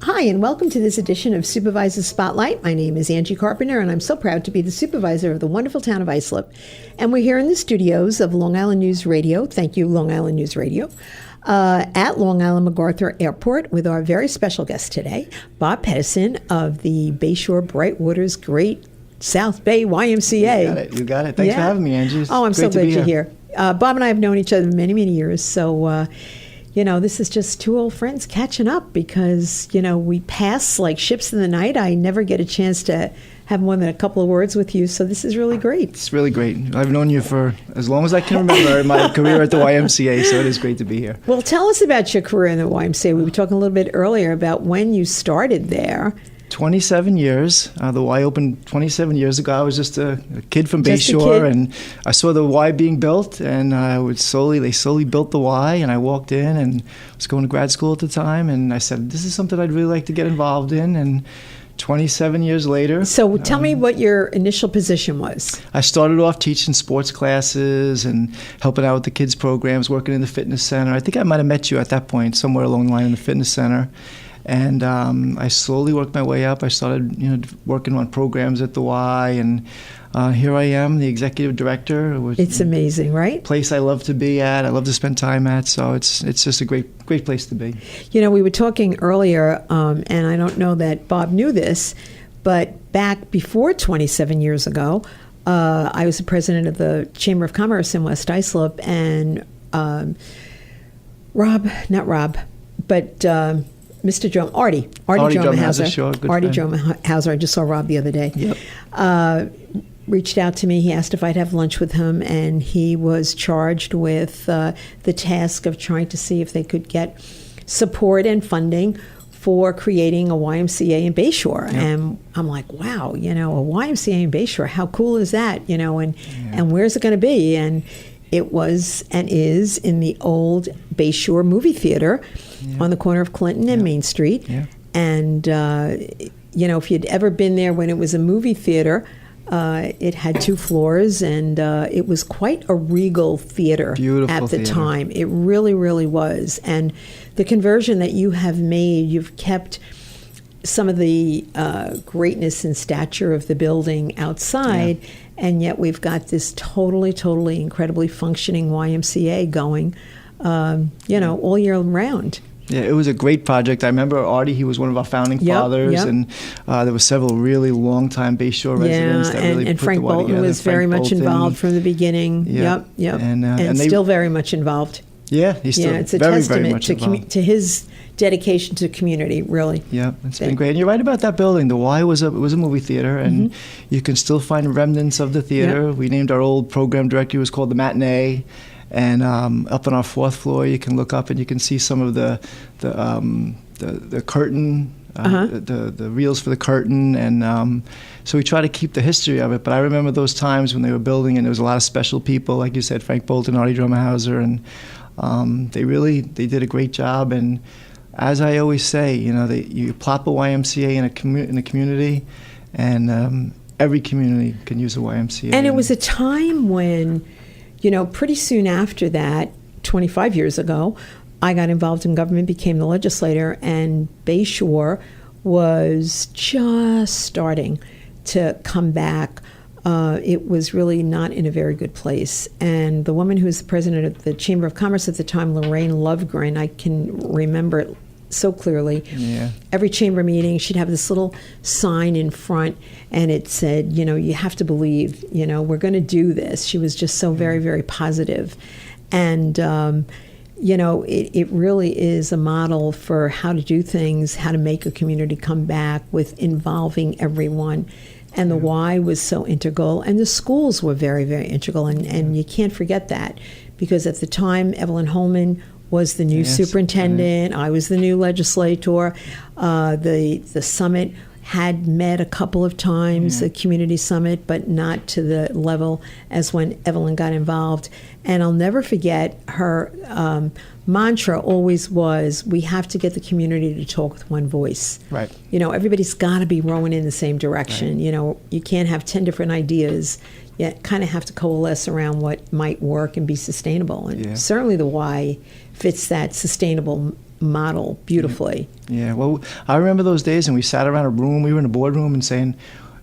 Hi, and welcome to this edition of Supervisor Spotlight. My name is Angie Carpenter, and I'm so proud to be the supervisor of the wonderful town of Islip. And we're here in the studios of Long Island News Radio. Thank you, Long Island News Radio. At Long Island MacArthur Airport with our very special guest today, Bob Pettersen of the Bayshore Brightwater's Great South Bay YMCA. You got it. Thanks for having me, Angie. Oh, I'm so glad you're here. Bob and I have known each other many, many years, so this is just two old friends catching up because, we pass like ships in the night. I never get a chance to have more than a couple of words with you, so this is really great. It's really great. I've known you for as long as I can remember in my career at the YMCA, so it is great to be here. Well, tell us about your career in the YMCA. We were talking a little bit earlier about when you started there. 27 years. The Y opened 27 years ago. I was just a kid from Bayshore, and I saw the Y being built, and they slowly built the Y, and I walked in and was going to grad school at the time, and I said, this is something I'd really like to get involved in, and 27 years later. So tell me what your initial position was. I started off teaching sports classes and helping out with the kids' programs, working in the fitness center. I think I might have met you at that point, somewhere along the line in the fitness center. And I slowly worked my way up. I started, working on programs at the Y, and here I am, the executive director. It's amazing, right? Place I love to be at. I love to spend time at. So it's just a great place to be. We were talking earlier, and I don't know that Bob knew this, but back before 27 years ago, I was the president of the Chamber of Commerce in West Islip, and Mr. Artie Dromahauser. Sure, Artie Dromahauser. I just saw Rob the other day. Yep. Reached out to me. He asked if I'd have lunch with him, and he was charged with the task of trying to see if they could get support and funding for creating a YMCA in Bayshore. Yep. And I'm like, wow, a YMCA in Bayshore, how cool is that? And where's it going to be? And it was and is in the old Bayshore movie theater on the corner of Clinton and Main Street. Yeah. And, if you'd ever been there when it was a movie theater, it had 2 floors, and it was quite a regal theater. Beautiful at the theater. time. It really, really was. And the conversion that you have made, you've kept some of the greatness and stature of the building outside, and yet we've got this totally incredibly functioning YMCA going, all year round. Yeah, it was a great project. I remember Artie, he was one of our founding fathers, and there were several really long-time Bayshore residents that really and put Frank the Y Bolton together. was very much involved from the beginning. Yep. And still very much involved. Yeah, he's still it's a very testament much involved. to his dedication to community, really. Yeah, it's been great. And you're right about that building. The Y was a movie theater, and you can still find remnants of the theater. Yep. We named our old program director, it was called the Matinee. And up on our 4th floor, you can look up and you can see some of the curtain, the reels for the curtain, and so we try to keep the history of it. But I remember those times when they were building, and there was a lot of special people, like you said, Frank Bolton, Artie Dromahauser, and they did a great job. And as I always say, you plop a YMCA in a community, and every community can use a YMCA. And it was a time when, pretty soon after that, 25 years ago, I got involved in government, became the legislator, and Bayshore was just starting to come back. It was really not in a very good place. And the woman who was the president of the Chamber of Commerce at the time, Lorraine Lovegren, I can remember it so clearly. Yeah. Every chamber meeting, she'd have this little sign in front, and it said, you have to believe, we're going to do this. She was just so very, very positive. And, it really is a model for how to do things, how to make a community come back with involving everyone. And the Y was so integral, and the schools were very, very integral. And you can't forget that, because at the time, Evelyn Holman was the new superintendent. I was the new legislator. The summit had met a couple of times, the community summit, but not to the level as when Evelyn got involved. And I'll never forget her mantra always was, we have to get the community to talk with one voice. Right. Everybody's got to be rowing in the same direction. Right. You can't have 10 different ideas, yet kind of have to coalesce around what might work and be sustainable. And certainly the Y fits that sustainable model beautifully. Yeah, well, I remember those days, and we sat around a room. We were in a boardroom and saying,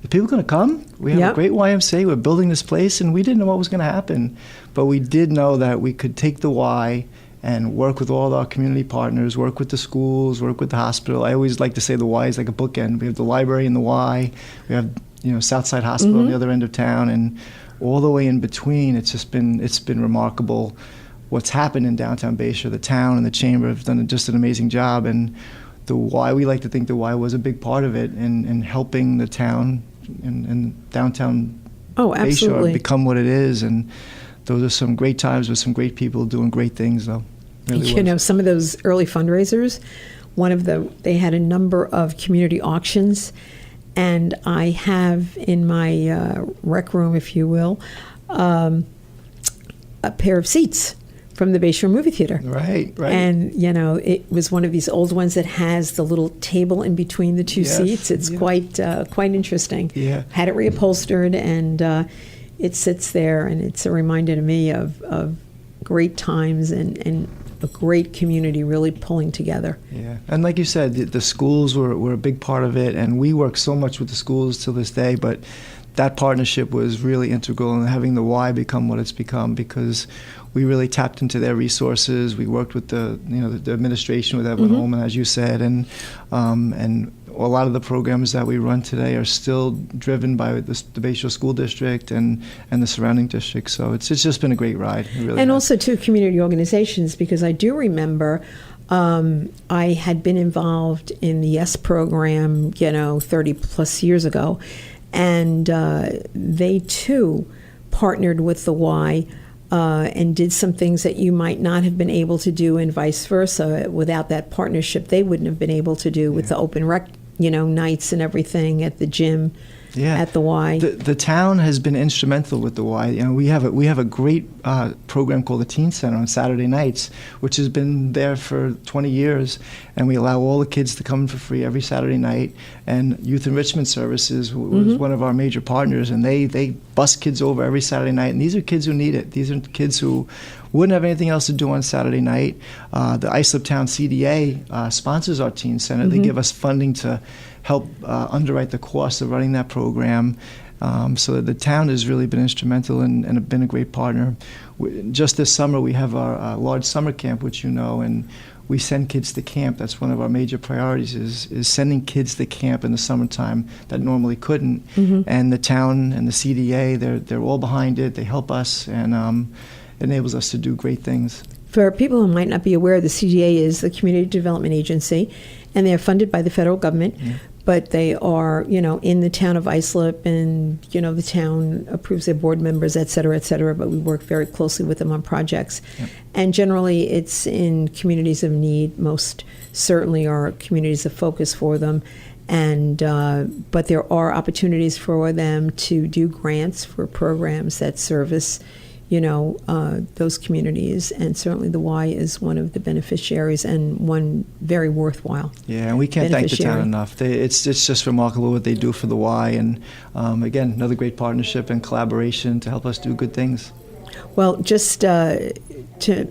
"Are people going to come? We have a great YMCA. We're building this place," and we didn't know what was going to happen, but we did know that we could take the Y and work with all our community partners, work with the schools, work with the hospital. I always like to say the Y is like a bookend. We have the library in the Y. We have Southside Hospital on the other end of town, and all the way in between. It's been remarkable what's happened in downtown Bayshore. The town and the chamber have done just an amazing job, and the Y, we like to think the Y was a big part of it in helping the town and downtown Bayshore become what it is. And those are some great times with some great people doing great things, though. Really some of those early fundraisers, they had a number of community auctions, and I have in my rec room, if you will, a pair of seats from the Bayshore Movie Theater. Right. And, it was one of these old ones that has the little table in between the two seats. It's quite interesting. Yeah. Had it reupholstered, and it sits there, and it's a reminder to me of great times and a great community really pulling together. Yeah, and like you said, the schools were a big part of it, and we work so much with the schools to this day, but that partnership was really integral in having the Y become what it's become, because we really tapped into their resources. We worked with the administration with Evelyn Holman, as you said, and a lot of the programs that we run today are still driven by the Bayshore School District and the surrounding districts. So it's just been a great ride. It really has. Also to community organizations, because I do remember I had been involved in the YES program, 30 plus years ago, and they too partnered with the Y and did some things that you might not have been able to do, and vice versa. Without that partnership, they wouldn't have been able to do with the open rec, nights and everything at the gym. At the Y. The town has been instrumental with the Y. We have a great program called the Teen Center on Saturday nights, which has been there for 20 years, and we allow all the kids to come for free every Saturday night. And Youth Enrichment Services was one of our major partners, and they bus kids over every Saturday night. And these are kids who need it. These are kids who wouldn't have anything else to do on Saturday night. The Islip Town CDA sponsors our Teen Center. They give us funding to help underwrite the cost of running that program. So the town has really been instrumental and been a great partner. Just this summer, we have our large summer camp, which and we send kids to camp. That's one of our major priorities is sending kids to camp in the summertime that normally couldn't. And the town and the CDA, they're all behind it. They help us and enables us to do great things. For people who might not be aware, the CDA is the Community Development Agency, and they are funded by the federal government. But they are, in the town of Islip, and, the town approves their board members, et cetera, but we work very closely with them on projects. And generally, it's in communities of need. Most certainly are communities of focus for them. And but there are opportunities for them to do grants for programs that service those communities, and certainly the Y is one of the beneficiaries and one very worthwhile. Yeah, and we can't thank the town enough. It's just remarkable what they do for the Y, and again, another great partnership and collaboration to help us do good things. Well, just to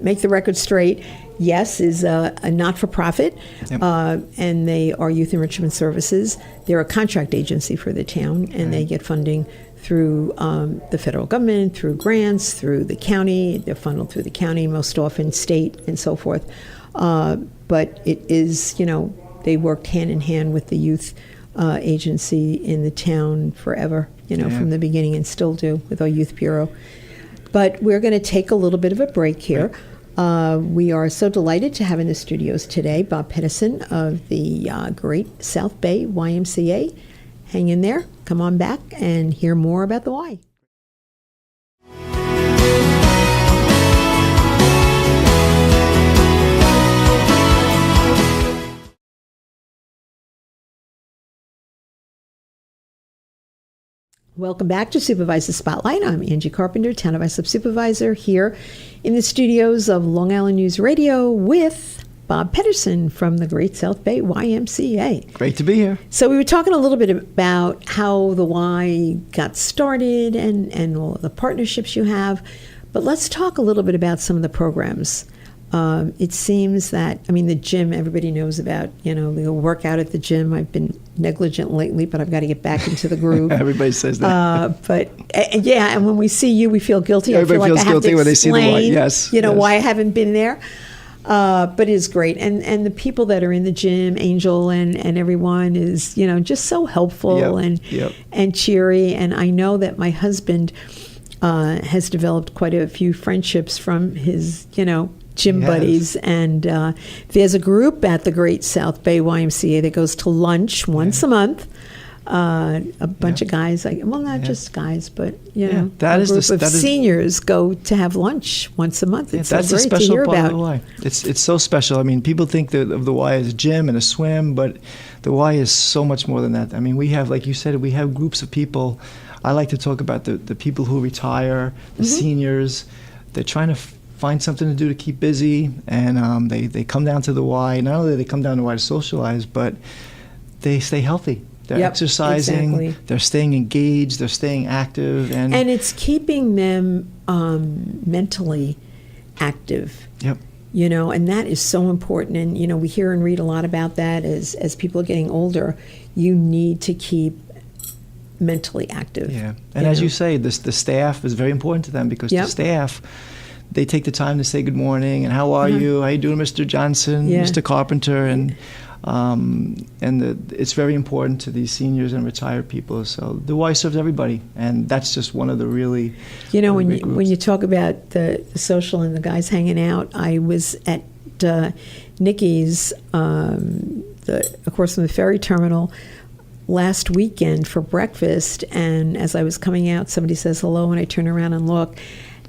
make the record straight, YES is a not-for-profit, and they are Youth Enrichment Services. They're a contract agency for the town, and they get funding through the federal government, through grants, through the county. They're funneled through the county, most often state, and so forth. But it is, they worked hand in hand with the youth agency in the town forever, from the beginning, and still do with our youth bureau. But we're going to take a little bit of a break here. We are so delighted to have in the studios today Bob Pettersen of the Great South Bay YMCA. Hang in there. Come on back and hear more about the Y. Welcome back to Supervisor Spotlight. I'm Angie Carpenter, Town of Islip Supervisor, here in the studios of Long Island News Radio with Bob Pettersen from the Great South Bay YMCA. Great to be here. So we were talking a little bit about how the Y got started and all of the partnerships you have, but let's talk a little bit about some of the programs it seems that, I mean, the gym, everybody knows about, they go work out at the gym. I've been negligent lately, but I've got to get back into the groove. Everybody says that. Yeah, and when we see you, we feel guilty. Everybody I feel feels like I have guilty to when they see the Y. explain, Yes. why I haven't been there. But it is great. And the people that are in the gym, Angel and everyone is, just so helpful and cheery. And I know that my husband has developed quite a few friendships from his, gym buddies. And there's a group at the Great South Bay YMCA that goes to lunch once a month. A bunch of guys, not just guys, but that a is group of seniors go to have lunch once a month. It's that's so a great special to hear part about. of the Y. It's so special. I mean, people think of the Y as a gym and a swim, but the Y is so much more than that. I mean, we have, like you said, we have groups of people. I like to talk about the people who retire, the seniors. They're trying to find something to do to keep busy, and they come down to the Y. Not only do they come down to the Y to socialize, but they stay healthy. They're exercising, exactly. They're staying engaged, they're staying active. And it's keeping them mentally active. Yep. And that is so important. And, we hear and read a lot about that as people are getting older. You need to keep mentally active. Yeah. And as you say, the staff is very important to them because the staff, they take the time to say good morning and how are you? How you doing, Mr. Johnson, Mr. Carpenter? And it's very important to these seniors and retired people. So the Y serves everybody, and that's just one of the really when you talk about the social and the guys hanging out, I was at Nikki's, across from the ferry terminal, last weekend for breakfast, and as I was coming out, somebody says hello, and I turn around and look,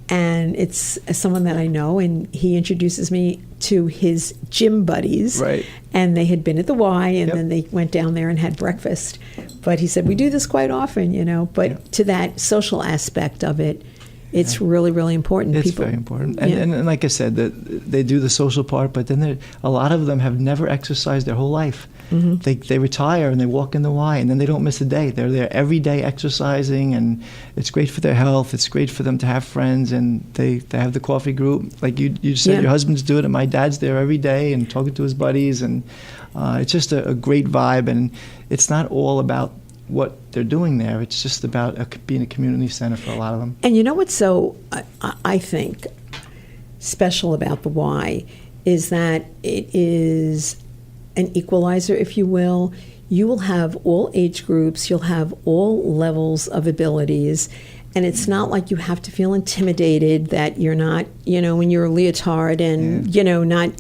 and it's someone that I know, and he introduces me to his gym buddies. Right. And they had been at the Y, and then they went down there and had breakfast. But he said, we do this quite often, but to that social aspect of it, it's really, really important. It's very important. And like I said, they do the social part, but then a lot of them have never exercised their whole life. Mm-hmm. They retire and they walk in the Y, and then they don't miss a day. They're there every day exercising, and it's great for their health. It's great for them to have friends, and they have the coffee group. Like you said, your husband's doing it. My dad's there every day and talking to his buddies, and it's just a great vibe. And it's not all about what they're doing there. It's just about being a community center for a lot of them. And you know what's so, I think, special about the Y is that it is an equalizer, if you will. You will have all age groups, you'll have all levels of abilities, and it's not like you have to feel intimidated that you're not, when you're a leotard and, not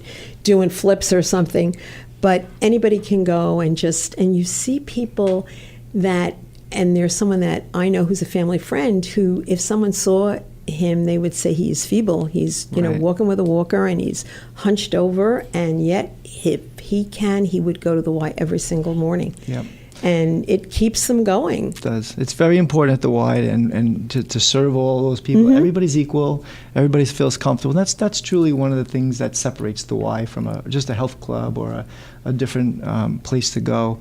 doing flips or something, but anybody can go and you see people that, and there's someone that I know who's a family friend who, if someone saw him, they would say he is feeble. He's, walking with a walker, and he's hunched over, and yet if he can, he would go to the Y every single morning. Yep. And it keeps them going. It does. It's very important at the Y and to serve all those people. Mm-hmm. Everybody's equal. Everybody feels comfortable. And that's truly one of the things that separates the Y from just a health club or a different place to go.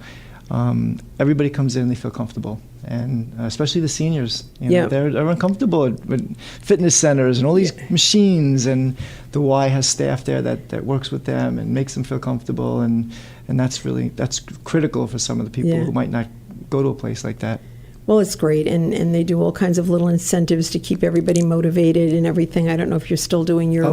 Everybody comes in and they feel comfortable, and especially the seniors. They're uncomfortable with fitness centers and all these machines, and the Y has staff there that works with them and makes them feel comfortable, and that's critical for some of the people who might not go to a place like that. Well, it's great, and they do all kinds of little incentives to keep everybody motivated and everything. I don't know if you're still doing your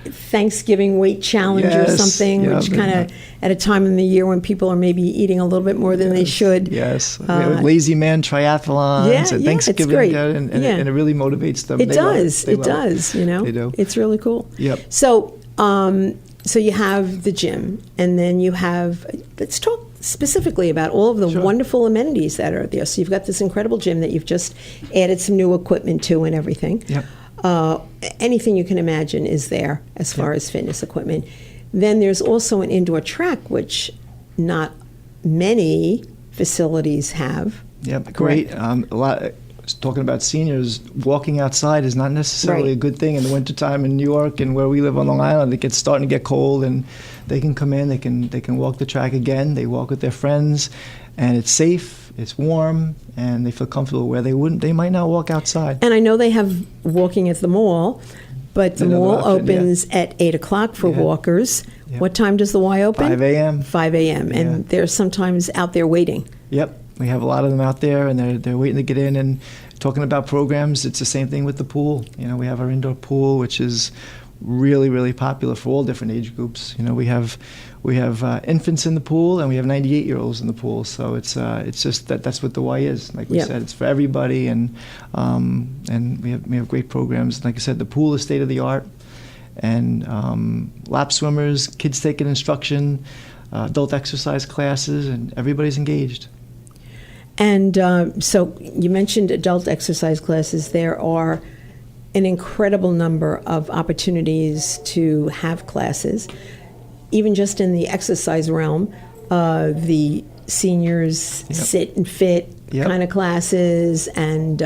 Thanksgiving weight challenge or something, which kind of at a time in the year when people are maybe eating a little bit more than they should. Yes, we have lazy man triathlons and Thanksgiving, it's great. And it really motivates them. It does. They do. It's really cool. Yep. So you have the gym, and then you have. Let's talk specifically about all of the wonderful amenities that are there. So you've got this incredible gym that you've just added some new equipment to and everything. Yep. Anything you can imagine is there as far as fitness equipment. Then there's also an indoor track, which not many facilities have. Yep, great. Talking about seniors, walking outside is not necessarily a good thing in the wintertime in New York and where we live on Long Island. It gets starting to get cold, and they can come in, they can walk the track again. They walk with their friends, and it's safe, it's warm, and they feel comfortable where they might not walk outside. And I know they have walking at the mall, But the Another mall option, yeah. opens at 8 o'clock for Yeah. walkers. Yep. What time does the Y open? 5 a.m. 5 a.m. Yeah. And they're sometimes out there waiting. Yep, we have a lot of them out there, and they're waiting to get in. And talking about programs, it's the same thing with the pool. You know, we have our indoor pool, which is really, really popular for all different age groups. You know, we have infants in the pool, and we have 98-year-olds in the pool. So it's just that's what the Y is. Like we Yep. said, it's for everybody, and we have great programs. Like I said, the pool is state of the art, and lap swimmers, kids taking instruction, adult exercise classes, and everybody's engaged. And so you mentioned adult exercise classes. There are an incredible number of opportunities to have classes, even just in the exercise realm. The seniors Yep. sit and fit Yep. kind of classes, and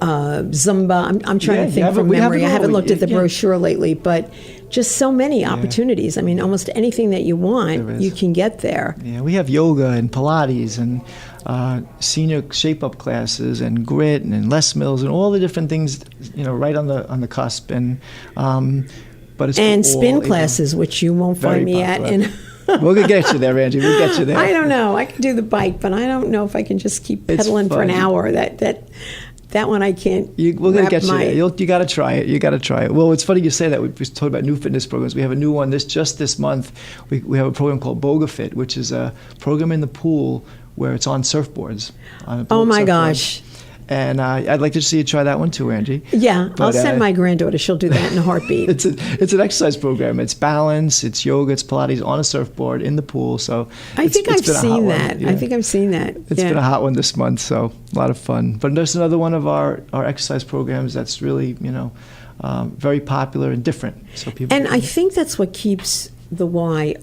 Zumba. I'm trying to think from we have memory. it I all. haven't looked at the Yeah. brochure lately, but just so many opportunities. I mean, almost anything that you There want, is. you can get there. Yeah, we have yoga and Pilates and senior shape-up classes and grit and Les Mills and all the different things, you know, right on the cusp. And but it's And for all spin ages. classes, which you won't Very find me popular. at in. We'll get you there, Angie. We'll get you there. I don't know. I can do the bike, but I don't know if I can just keep It's pedaling for an fun. hour. That one I can't. We're going to wrap get you my- there. You got to try it. You got to try it. Well, it's funny you say that. We talked about new fitness programs. We have a new one just this month. We have a program called BogaFit, which is a program in the pool where it's on surfboards. On a Oh my surfboard. gosh. And I'd like to see you try that one too, Angie. Yeah, I'll But, send my granddaughter. She'll do that in a heartbeat. It's an exercise program. It's balance, it's yoga, it's Pilates on a surfboard in the pool. So I think I've been a hot seen one. that. Yeah. I think I've seen that. It's Yeah. been a hot one this month, so a lot of fun. But there's another one of our exercise programs that's really, very popular and different. So people. And I think that's what keeps the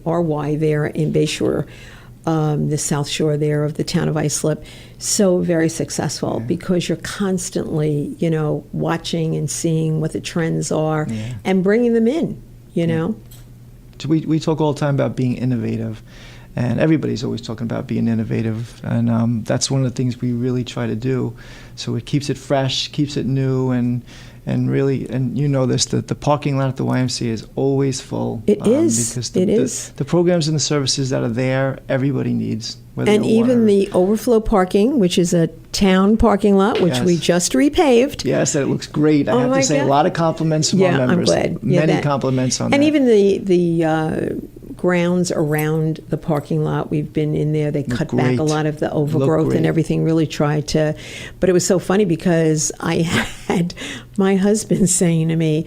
our Y there in Bayshore, the South Shore there of the town of Islip, so very successful because you're constantly, watching and seeing what the trends are and bringing them in, So we talk all the time about being innovative, and everybody's always talking about being innovative, and that's one of the things we really try to do. So it keeps it fresh, keeps it new, and really, and you know this, that the parking lot at the YMCA is always full. It is. Because It is. The programs and the services that are there, everybody needs. And even the overflow parking, which is a town parking lot, which we Yes. just repaved. Yes, it looks great. I Oh have my to say, God. a lot of compliments from our Yeah, I'm members. glad. Yeah, Many that- compliments on And that. even the grounds around the parking lot, we've been in there. They cut back great. a lot of the Look overgrowth great. and everything, really tried to. But it was so funny because I had my husband saying to me,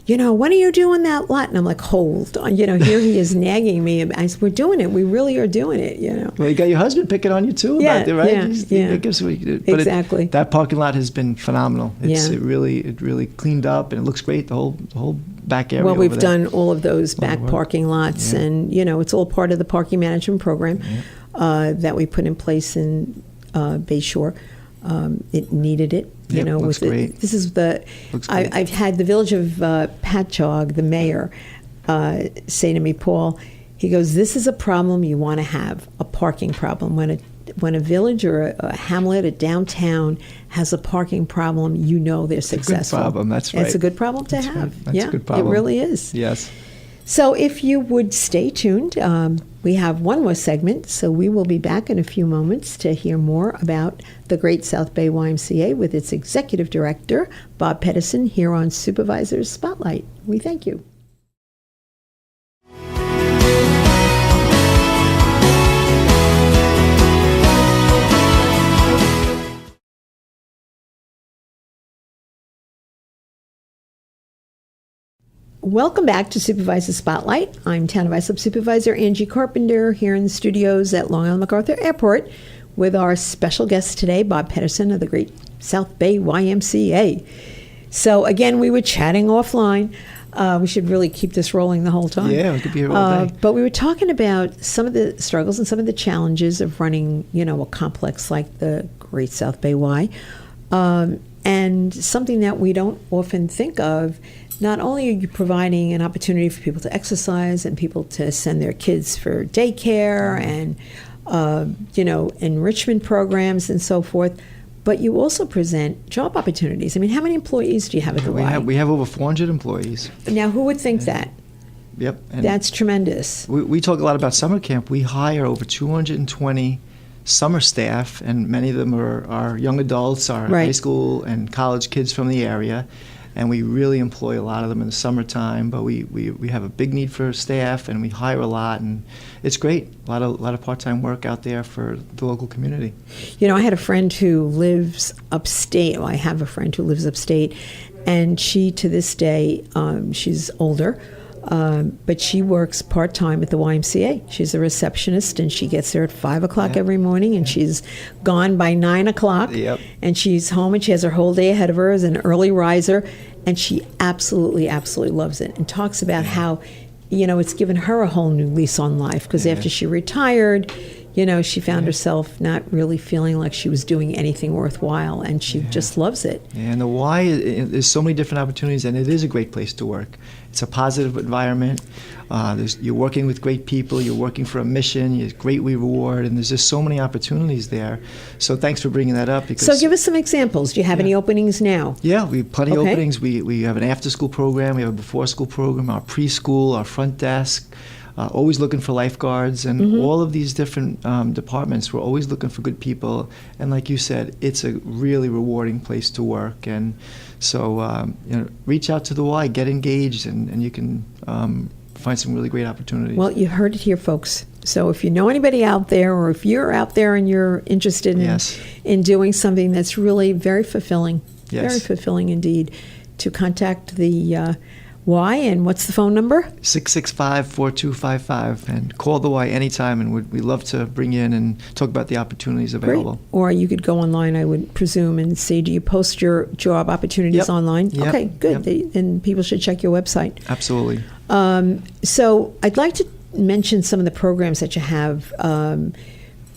when are you doing that lot? And I'm like, hold on. Here he is nagging me. I said, we're doing it. We really are doing it, Well, you got your husband picking on you too Yeah, about it, right? yeah, yeah. But Exactly. that parking lot has been phenomenal. Yeah. It really cleaned up, and it looks great. The whole back area. Well, we've over there. done all of those back work. parking lots, Yeah. and it's all part of the parking management program that we put in place in Bayshore. It needed it, Yep, looks great. This is the. Looks great. I've had the village of Patchogue, the mayor, say to me, Paul. He goes, "This is a problem you want to have, a parking problem. When a village or a hamlet, a downtown has a parking problem, they're successful. Good problem. That's right. It's a good problem to That's have. right. That's yeah, a good problem. It really is. Yes. So if you would stay tuned, we have one more segment, so we will be back in a few moments to hear more about the Great South Bay YMCA with its Executive Director, Bob Pettersen, here on Supervisor Spotlight. We thank you. Welcome back to Supervisor Spotlight. I'm Town of Islip Supervisor Angie Carpenter here in the studios at Long Island MacArthur Airport with our special guest today, Bob Pettersen of the Great South Bay YMCA. So again, we were chatting offline. We should really keep this rolling the whole time. Yeah, we could be here all day. But we were talking about some of the struggles and some of the challenges of running, a complex like the Great South Bay Y. And something that we don't often think of. Not only are you providing an opportunity for people to exercise and people to send their kids for daycare and, enrichment programs and so forth, but you also present job opportunities. I mean, how many employees do you have at the Y? We have over 400 employees. Now, who would think that? Yep. And that's tremendous. We talk a lot about summer camp. We hire over 220 summer staff, and many of them are young adults, are high school and college kids from the area. And we really employ a lot of them in the summertime, but we have a big need for staff, and we hire a lot, and it's great. A lot of part-time work out there for the local community. You know, I had a friend who lives upstate. Well, I have a friend who lives upstate, and she, to this day, she's older, but she works part-time at the YMCA. She's a receptionist, and she gets there at 5 o'clock every morning, and she's gone by 9 o'clock. Yep. And she's home, and she has her whole day ahead of her as an early riser, and she absolutely, absolutely loves it, and talks about how, you know, it's given her a whole new lease on life, because after she retired, you know, she found herself not really feeling like she was doing anything worthwhile, and she just loves it. And the Y, there's so many different opportunities, and it is a great place to work. It's a positive environment. You're working with great people. You're working for a mission. You get great reward, and there's just so many opportunities there. So thanks for bringing that up. So give us some examples. Do you have any openings now? Yeah, we have plenty of openings. We have an after-school program. We have a before-school program, our preschool, our front desk. Always looking for lifeguards, and all of these different departments. We're always looking for good people, and like you said, it's a really rewarding place to work. And so, you know, reach out to the Y, get engaged, and you can find some really great opportunities. Well, you heard it here, folks. So if you know anybody out there, or if you're out there and you're interested in doing something that's really very fulfilling, very fulfilling indeed, to contact the Y. And what's the phone number? 665-4255, and call the Y anytime, and we'd love to bring you in and talk about the opportunities available. Great. Or you could go online, I would presume, and see, do you post your job opportunities online? Yep. Okay, good. Then people should check your website. Absolutely. So I'd like to mention some of the programs that you have,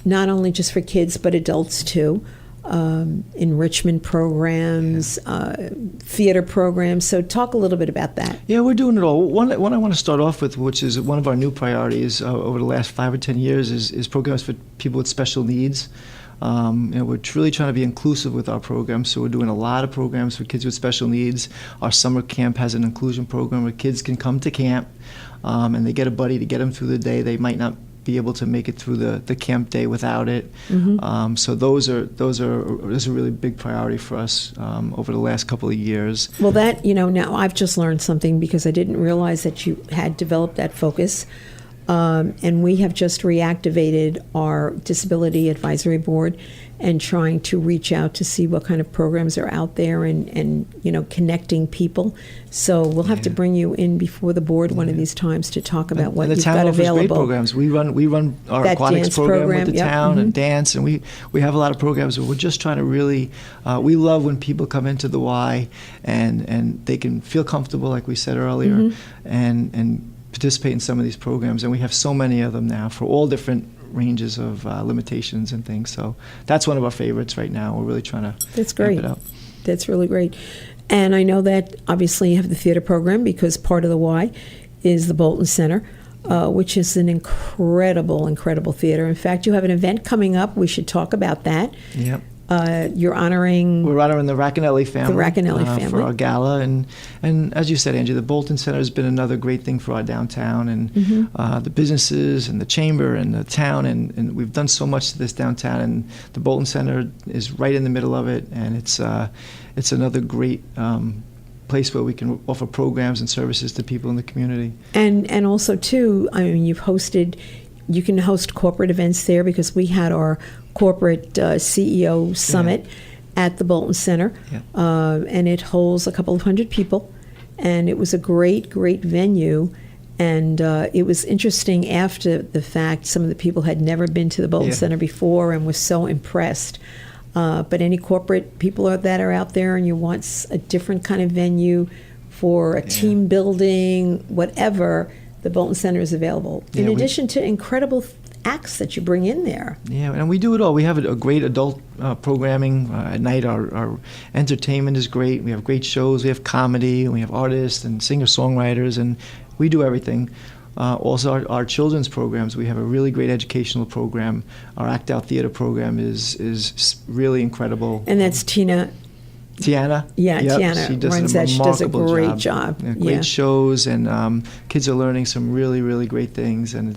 not only just for kids, but adults too. Enrichment programs, theater programs. So talk a little bit about that. Yeah, we're doing it all. One I want to start off with, which is one of our new priorities over the last 5 or 10 years, is programs for people with special needs. You know, we're really trying to be inclusive with our programs, so we're doing a lot of programs for kids with special needs. Our summer camp has an inclusion program where kids can come to camp, and they get a buddy to get them through the day. They might not be able to make it through the camp day without it. So those are a really big priority for us over the last couple of years. Well, that, you know, now I've just learned something, because I didn't realize that you had developed that focus. And we have just reactivated our Disability Advisory Board and trying to reach out to see what kind of programs are out there, and you know, connecting people. So we'll have to bring you in before the board one of these times to talk about what you've got available. And the town offers great programs. We run our that aquatics program with the town, and dance, and we have a lot of programs. But we're just trying to really, we love when people come into the Y and they can feel comfortable, like we said earlier, and participate in some of these programs. And we have so many of them now for all different ranges of limitations and things. So that's one of our favorites right now. We're really trying to amp it up. That's really great. And I know that obviously you have the theater program, because part of the Y is the Bolton Center, which is an incredible, incredible theater. In fact, you have an event coming up. We should talk about that. Yep. We're honoring the Racanelli family. The Racanelli family. For our gala. And as you said, Angie, the Bolton Center has been another great thing for our downtown, and the businesses and the chamber and the town. And we've done so much to this downtown. And the Bolton Center is right in the middle of it. And it's another great place where we can offer programs and services to people in the community. And also, too, I mean, you can host corporate events there, because we had our corporate CEO summit at the Bolton Center, and it holds a couple of hundred people, and it was a great, great venue. And it was interesting after the fact. Some of the people had never been to the Bolton Center before and were so impressed. But any corporate people that are out there, and you want a different kind of venue for a team building, whatever, the Bolton Center is available. In addition to incredible acts that you bring in there. Yeah, and we do it all. We have a great adult programming at night. Our entertainment is great. We have great shows. We have comedy, and we have artists and singer-songwriters, and we do everything. Also, our children's programs. We have a really great educational program. Our Act Out Theater program is really incredible. And that's Tiana. Yeah, Yep. Tiana She does runs a that. She does a remarkable great job. Yeah, great shows, and kids are learning some really, really great things. And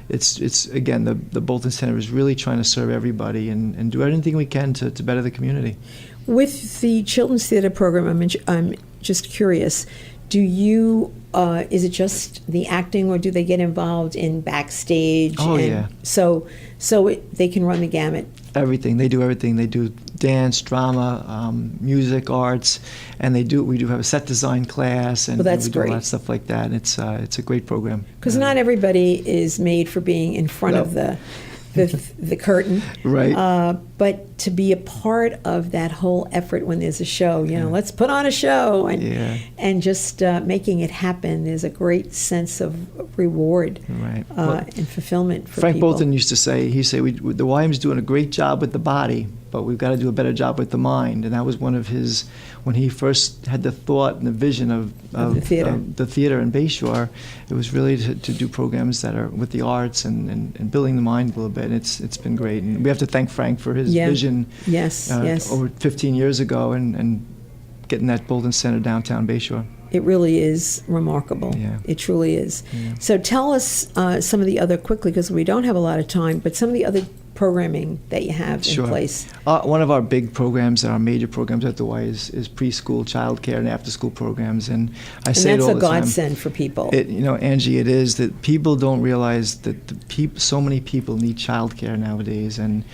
it's again, the Bolton Center is really trying to serve everybody and do anything we can to better the community. With the children's theater program, I'm just curious. Do you? Is it just the acting, or do they get involved in backstage? Oh, yeah. So they can run the gamut. Everything. They do everything. They do dance, drama, music, arts, and we do have a set design class, and Well, that's we do a lot great. of stuff like that. And it's a great program. Because not everybody is made for being in front No. of the curtain, Right. but to be a part of that whole effort when there's a show, let's put on a show, and just making it happen. There's a great sense of reward, Right. and fulfillment for Frank people. Bolton used to say, the YM's doing a great job with the body, but we've got to do a better job with the mind. And that was one of his, when he first had the thought and the vision of the theater. The theater in Bayshore, it was really to do programs that are with the arts and building the mind a little bit. And it's been great. And we have to thank Frank for his vision Yes. over 15 years ago and getting that Bolton Center downtown Bayshore. It really is remarkable. Yeah. It truly is. Yeah. So tell us some of the other, quickly, because we don't have a lot of time, but some of the other programming that you have in place. One of our big programs, our major programs at the Y is preschool, childcare, and after-school programs. And I say it all the time. And that's a godsend for people. Angie, it is that people don't realize that so many people need childcare nowadays, and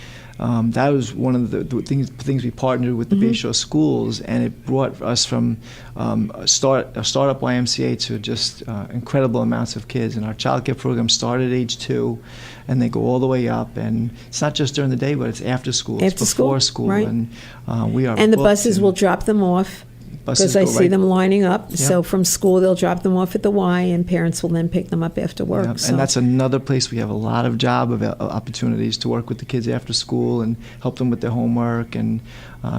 that was one of the things we partnered with the Bayshore schools, and it brought us from a startup YMCA to just incredible amounts of kids. And our childcare program started at age 2, and they go all the way up. And it's not just during the day, but it's after school, it's before school, right. And we are. And the buses will drop them off. Because I see them lining up. Yep. So from school, they'll drop them off at the Y, and parents will then pick them up after work. Yep. So. And that's another place we have a lot of job opportunities to work with the kids after school and help them with their homework and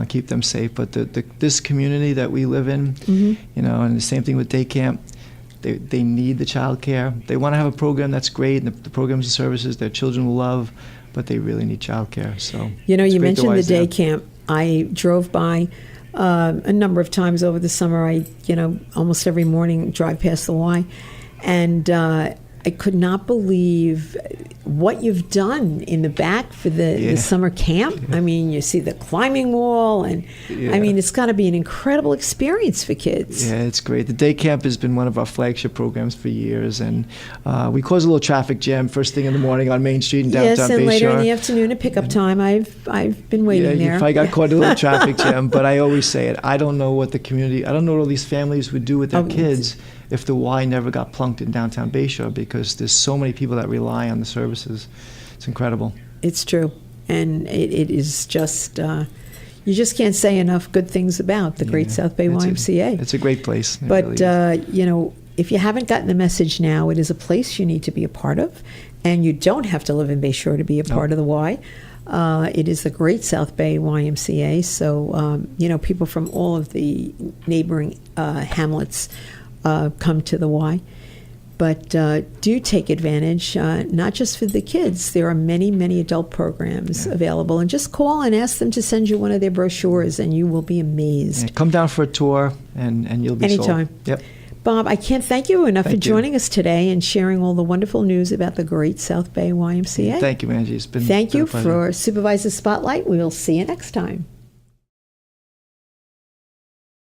keep them safe. But this community that we live in, and the same thing with day camp, they need the child care. They want to have a program that's great, and the programs and services their children will love, but they really need child care. So you mentioned the day camp. I drove by a number of times over the summer. I, almost every morning drive past the Y, and I could not believe what you've done in the back for the summer camp. I mean, you see the climbing wall, and I mean, it's got to be an incredible experience for kids. Yeah, it's great. The day camp has been one of our flagship programs for years, and we cause a little traffic jam first thing in the morning on Main Street in downtown Bayshore. Yes, and later in the afternoon at pickup time. I've been waiting there. Yeah, you probably got caught in a little traffic jam, but I always say it. I don't know what all these families would do with their kids if the Y never got plunked in downtown Bayshore, because there's so many people that rely on the services. It's incredible. It's true. And it is just, you just can't say enough good things about the Great South Bay YMCA. It's a great place. But, really if you haven't gotten the message now, it is a place you need to be a part of. And you don't have to live in Bayshore to be a part of the Y. It is the Great South Bay YMCA. So, people from all of the neighboring hamlets come to the Y. But do take advantage, not just for the kids. There are many, many adult programs available. And just call and ask them to send you one of their brochures, and you will be amazed. Yeah, come down for a tour, and you'll be Anytime. sold. Yep. Bob, I can't thank you enough for joining us today and sharing all the wonderful news about the Great South Bay YMCA. Thank you, Angie. It's been Thank you a pleasure. for Supervisor Spotlight. We will see you next time.